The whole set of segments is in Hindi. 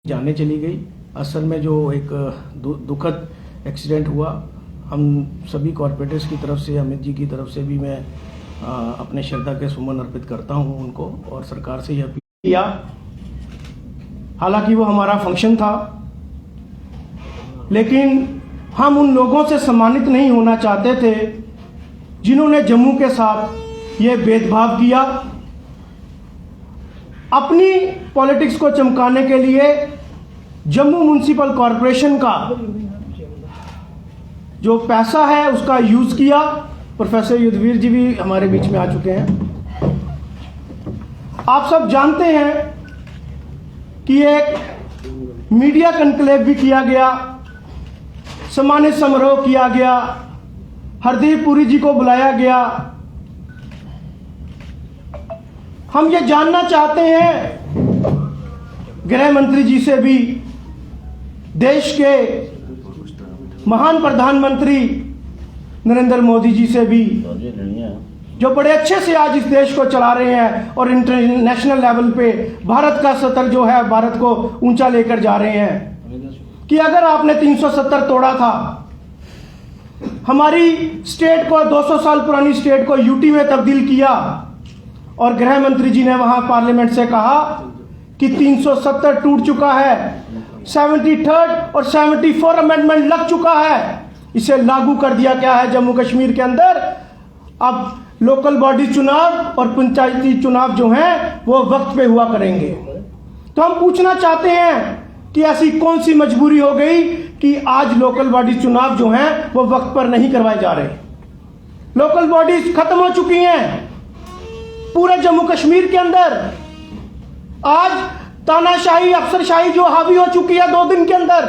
जाने चली गई। असल में जो एक दुखद एक्सीडेंट हुआ, हम सभी कॉरपोरेटर्स की तरफ से, अमित जी की तरफ से भी मैं अपने श्रद्धा के सुमन अर्पित करता हूं उनको, और सरकार से यह अपील किया। हालांकि वो हमारा फंक्शन था, लेकिन हम उन लोगों से सम्मानित नहीं होना चाहते थे जिन्होंने जम्मू के साथ ये भेदभाव किया। अपनी पॉलिटिक्स को चमकाने के लिए जम्मू म्युनिसिपल कॉरपोरेशन का जो पैसा है उसका यूज किया। प्रोफेसर युद्धवीर जी भी हमारे बीच में आ चुके हैं। आप सब जानते हैं कि एक मीडिया कन्क्लेव भी किया गया, सम्मानित समारोह किया गया, हरदीप पुरी जी को बुलाया गया। हम ये जानना चाहते हैं गृह मंत्री जी से भी, देश के महान प्रधानमंत्री नरेंद्र मोदी जी से भी, जो बड़े अच्छे से आज इस देश को चला रहे हैं और इंटरनेशनल लेवल पे भारत का स्तर जो है, भारत को ऊंचा लेकर जा रहे हैं, कि अगर आपने 370 तोड़ा था, हमारी स्टेट को, 200 साल पुरानी स्टेट को यूटी में तब्दील किया, और गृह मंत्री जी ने वहां पार्लियामेंट से कहा कि 370 टूट चुका है, 73rd और 74 अमेंडमेंट लग चुका है, इसे लागू कर दिया गया है जम्मू कश्मीर के अंदर। अब लोकल बॉडी चुनाव और पंचायती चुनाव जो हैं वो वक्त पे हुआ करेंगे। तो हम पूछना चाहते हैं कि ऐसी कौन सी मजबूरी हो गई कि आज लोकल बॉडी चुनाव जो हैं वो वक्त पर नहीं करवाए जा रहे। लोकल बॉडीज खत्म हो चुकी हैं पूरे जम्मू कश्मीर के अंदर। आज तानाशाही, अफसरशाही जो हावी हो चुकी है 2 दिन के अंदर,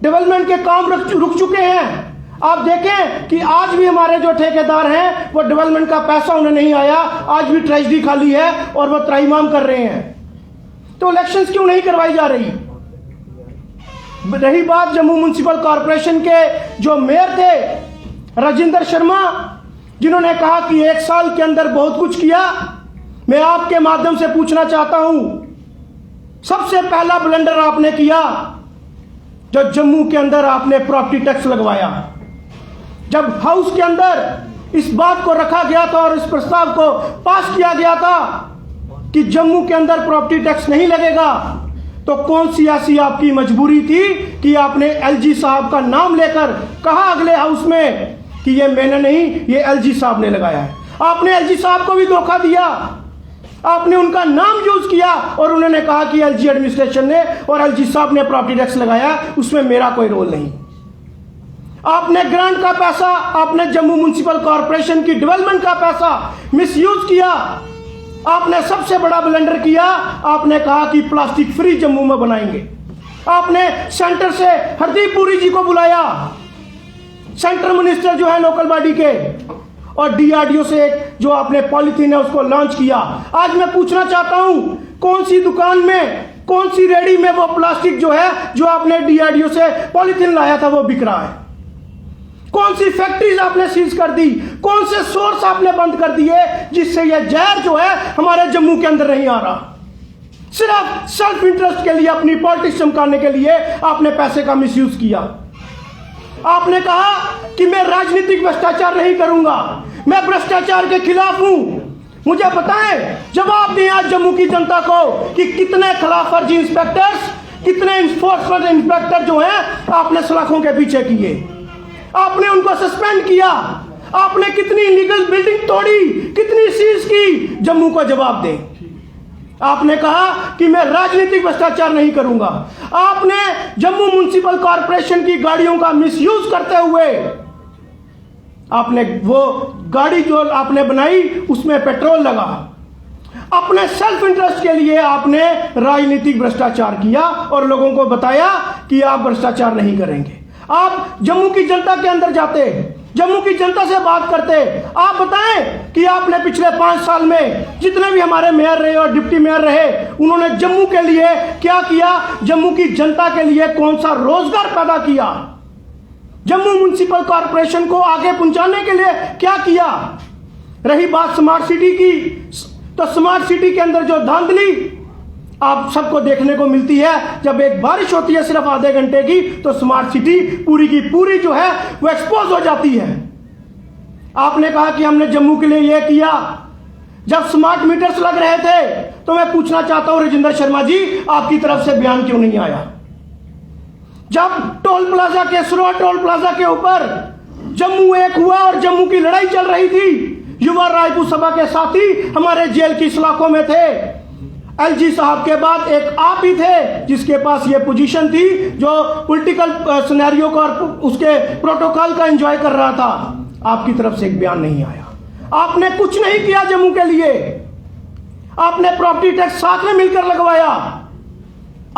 डेवलपमेंट के काम रुक चुके हैं। आप देखें कि आज भी हमारे जो ठेकेदार हैं वो डेवलपमेंट का पैसा उन्हें नहीं आया, आज भी ट्रेजरी खाली है और वो त्राहिमाम कर रहे हैं। तो इलेक्शंस क्यों नहीं करवाई जा रही? रही बात जम्मू म्युनिसिपल कॉरपोरेशन के जो मेयर थे राजेंद्र शर्मा, जिन्होंने कहा कि 1 साल के अंदर बहुत कुछ किया, मैं आपके माध्यम से पूछना चाहता हूं, सबसे पहला ब्लंडर आपने किया जब जम्मू के अंदर आपने प्रॉपर्टी टैक्स लगवाया। जब हाउस के अंदर इस बात को रखा गया था और इस प्रस्ताव को पास किया गया था कि जम्मू के अंदर प्रॉपर्टी टैक्स नहीं लगेगा, तो कौन सी ऐसी आपकी मजबूरी थी कि आपने एलजी साहब का नाम लेकर कहा अगले हाउस में कि ये मैंने नहीं, ये एलजी साहब ने लगाया है। आपने एलजी साहब को भी धोखा दिया, आपने उनका नाम यूज किया और उन्होंने कहा कि एलजी एडमिनिस्ट्रेशन ने और एलजी साहब ने प्रॉपर्टी टैक्स लगाया, उसमें मेरा कोई रोल नहीं। आपने ग्रांट का पैसा, आपने जम्मू म्युनिसिपल कॉरपोरेशन की डेवलपमेंट का पैसा मिसयूज किया। आपने सबसे बड़ा ब्लंडर किया, आपने कहा कि प्लास्टिक फ्री जम्मू में बनाएंगे। आपने सेंटर से हरदीप पुरी जी को बुलाया, सेंटर मिनिस्टर जो है लोकल बॉडी के, और डीआरडीओ से जो आपने पॉलिथीन है उसको लॉन्च किया। आज मैं पूछना चाहता हूं, कौन सी दुकान में, कौन सी रेडी में वो प्लास्टिक जो है, जो आपने डीआरडीओ से पॉलिथीन लाया था, वो बिक रहा है? कौन सी फैक्ट्रीज आपने सीज कर दी? कौन से सोर्स आपने बंद कर दिए जिससे यह जहर जो है हमारे जम्मू के अंदर नहीं आ रहा? सिर्फ सेल्फ इंटरेस्ट के लिए, अपनी पॉलिटिक्स चमकाने के लिए आपने पैसे का मिसयूज किया। आपने कहा कि मैं राजनीतिक भ्रष्टाचार नहीं करूंगा, मैं भ्रष्टाचार के खिलाफ हूं। मुझे बताएं, जवाब दें आज जम्मू की जनता को कि कितने खिलाफ फर्जी इंस्पेक्टर्स, कितने इन्फोर्समेंट इंस्पेक्टर जो हैं आपने सलाखों के पीछे किए, आपने उनको सस्पेंड किया, आपने कितनी इलीगल बिल्डिंग तोड़ी, कितनी सीज की, जम्मू को जवाब दें। आपने कहा कि मैं राजनीतिक भ्रष्टाचार नहीं करूंगा। आपने जम्मू म्युनिसिपल कॉरपोरेशन की गाड़ियों का मिसयूज करते हुए, आपने वो गाड़ी जो आपने बनाई उसमें पेट्रोल लगा, अपने सेल्फ इंटरेस्ट के लिए आपने राजनीतिक भ्रष्टाचार किया और लोगों को बताया कि आप भ्रष्टाचार नहीं करेंगे। आप जम्मू की जनता के अंदर जाते, जम्मू की जनता से बात करते, आप बताएं कि आपने पिछले 5 साल में जितने भी हमारे मेयर रहे और डिप्टी मेयर रहे, उन्होंने जम्मू के लिए क्या किया? जम्मू की जनता के लिए कौन सा रोजगार पैदा किया? जम्मू म्युनिसिपल कॉरपोरेशन को आगे पहुंचाने के लिए क्या किया? रही बात स्मार्ट सिटी की, तो स्मार्ट सिटी के अंदर जो धांधली, आप सबको देखने को मिलती है। जब एक बारिश होती है सिर्फ आधे घंटे की, तो स्मार्ट सिटी पूरी की पूरी जो है वो एक्सपोज हो जाती है। आपने कहा कि हमने जम्मू के लिए यह किया। जब स्मार्ट मीटर्स लग रहे थे तो मैं पूछना चाहता हूं राजेंद्र शर्मा जी, आपकी तरफ से बयान क्यों नहीं आया? जब टोल प्लाजा के सुरवा टोल प्लाजा के ऊपर जम्मू एक हुआ और जम्मू की लड़ाई चल रही थी, युवा राजपूत सभा के साथी हमारे जेल की सलाखों में थे। एलजी साहब के बाद एक आप ही थे जिसके पास ये पोजीशन थी, जो पॉलिटिकल सिनेरियो का और उसके प्रोटोकॉल का एंजॉय कर रहा था। आपकी तरफ से एक बयान नहीं आया। आपने कुछ नहीं किया जम्मू के लिए। आपने प्रॉपर्टी टैक्स साथ में मिलकर लगवाया।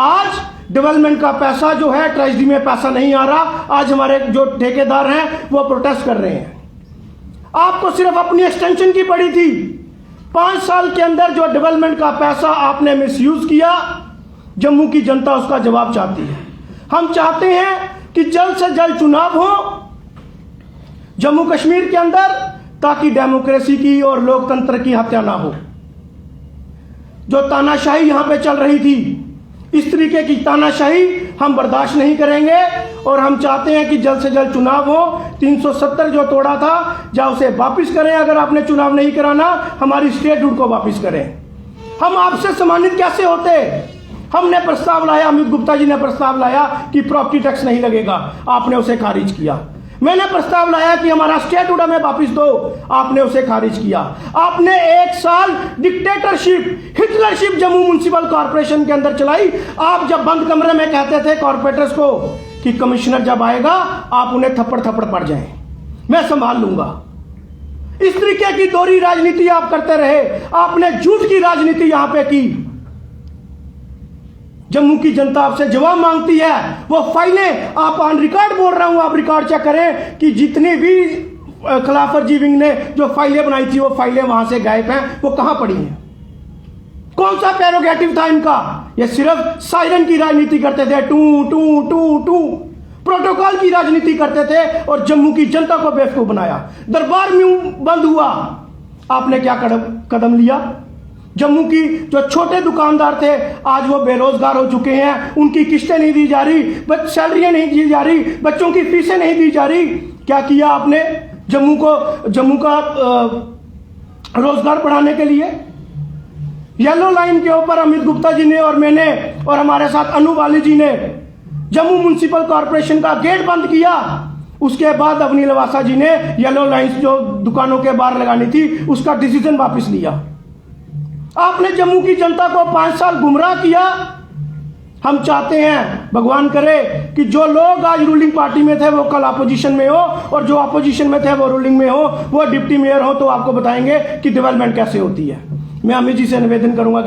आज डेवलपमेंट का पैसा जो है ट्रेजरी में पैसा नहीं आ रहा। आज हमारे जो ठेकेदार हैं वो प्रोटेस्ट कर रहे हैं। आपको सिर्फ अपनी एक्सटेंशन की पड़ी थी। 5 साल के अंदर जो डेवलपमेंट का पैसा आपने मिसयूज किया, जम्मू की जनता उसका जवाब चाहती है। हम चाहते हैं कि जल्द से जल्द चुनाव हो जम्मू कश्मीर के अंदर, ताकि डेमोक्रेसी की और लोकतंत्र की हत्या ना हो। जो तानाशाही यहां पे चल रही थी, इस तरीके की तानाशाही हम बर्दाश्त नहीं करेंगे और हम चाहते हैं कि जल्द से जल्द चुनाव हो। 370 जो तोड़ा था, या उसे वापस करें। अगर आपने चुनाव नहीं कराना, हमारी स्टेटहुड को वापस करें। हम आपसे सम्मानित कैसे होते? हमने प्रस्ताव लाया, अमित गुप्ता जी ने प्रस्ताव लाया कि प्रॉपर्टी टैक्स नहीं लगेगा, आपने उसे खारिज किया। मैंने प्रस्ताव लाया कि हमारा स्टेटहुड हमें वापस दो, आपने उसे खारिज किया। आपने 1 साल डिक्टेटरशिप, हिटलरशिप जम्मू म्युनिसिपल कॉर्पोरेशन के अंदर चलाई। आप जब बंद कमरे में कहते थे कॉर्पोरेटर्स को कि कमिश्नर जब आएगा आप उन्हें थप्पड़ थप्पड़ पड़ जाएं, मैं संभाल लूंगा। इस तरीके की दोहरी राजनीति आप करते रहे। आपने झूठ की राजनीति यहां पे की। जम्मू की जनता आपसे जवाब मांगती है। वो फाइलें, आप ऑन रिकॉर्ड बोल रहा हूं, आप रिकॉर्ड चेक करें कि जितनी भी खिलाफ वर्जी विंग ने जो फाइलें बनाई थी, वो फाइलें वहां से गायब हैं। वो कहां पड़ी हैं? कौन सा प्रेरोगेटिव था इनका? ये सिर्फ सायरन की राजनीति करते थे, टू टू टू टू, प्रोटोकॉल की राजनीति करते थे और जम्मू की जनता को बेवकूफ बनाया। दरबार में बंद हुआ, आपने क्या कदम लिया? जम्मू की जो छोटे दुकानदार थे आज वो बेरोजगार हो चुके हैं। उनकी किस्तें नहीं दी जा रही, सैलरियां नहीं दी जा रही, बच्चों की फीसें नहीं दी जा रही। क्या किया आपने जम्मू का रोजगार बढ़ाने के लिए? येलो लाइन के ऊपर अमित गुप्ता जी ने और मैंने और हमारे साथ अनु वाली जी ने जम्मू म्युनिसिपल कॉर्पोरेशन का गेट बंद किया। उसके बाद अवनी लवासा जी ने येलो लाइन जो दुकानों के बाहर लगानी थी उसका डिसीजन वापस लिया। आपने जम्मू की जनता को 5 साल गुमराह किया। हम चाहते हैं, भगवान करे कि जो लोग आज रूलिंग पार्टी में थे वो कल अपोजिशन में हो, और जो अपोजिशन में थे वो रूलिंग में हो, वो डिप्टी मेयर हो, तो आपको बताएंगे कि डेवलपमेंट कैसे होती है। मैं अमित जी से निवेदन करूंगा कि